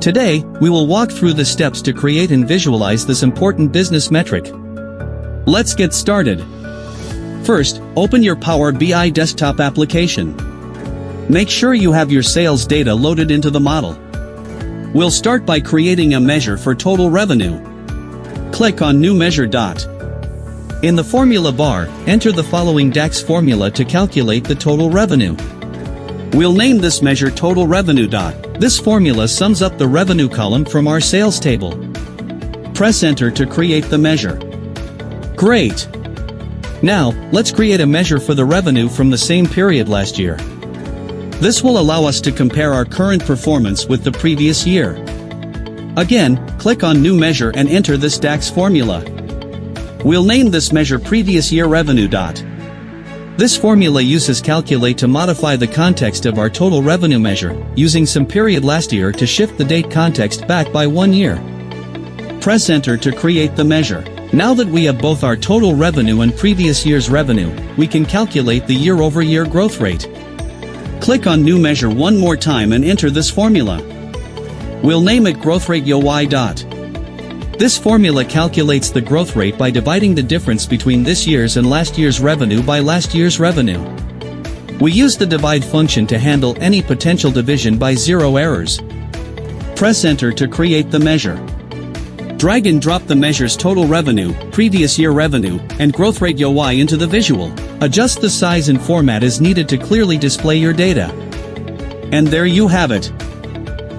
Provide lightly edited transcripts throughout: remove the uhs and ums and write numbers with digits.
Today, we will walk through the steps to create and visualize this important business metric. Let's get started. First, open your Power BI desktop application. Make sure you have your sales data loaded into the model. We'll start by creating a measure for total revenue. Click on New Measure. In the formula bar, enter the following DAX formula to calculate the total revenue. We'll name this measure Total Revenue. This formula sums up the revenue column from our sales table. Press Enter to create the measure. Great! Now, let's create a measure for the revenue from the same period last year. This will allow us to compare our current performance with the previous year. Again, click on New Measure and enter this DAX formula. We'll name this measure Previous Year Revenue. This formula uses Calculate to modify the context of our total revenue measure, using some period last year to shift the date context back by 1 year. Press Enter to create the measure. Now that we have both our total revenue and previous year's revenue, we can calculate the year-over-year growth rate. Click on New Measure one more time and enter this formula. We'll name it Growth Rate YoY. This formula calculates the growth rate by dividing the difference between this year's and last year's revenue by last year's revenue. We use the divide function to handle any potential division by zero errors. Press Enter to create the measure. Drag and drop the measure's total revenue, previous year revenue, and growth rate YoY into the visual. Adjust the size and format as needed to clearly display your data. And there you have it.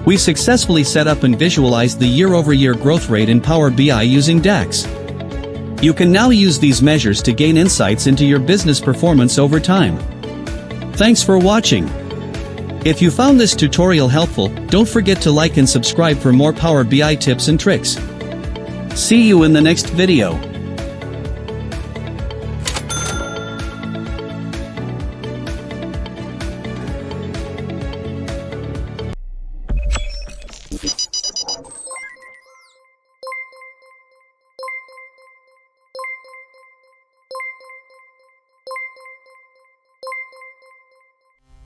We successfully set up and visualized the year-over-year growth rate in Power BI using DAX. You can now use these measures to gain insights into your business performance over time. Thanks for watching. If you found this tutorial helpful, don't forget to like and subscribe for more Power BI tips and tricks. See you in the next video.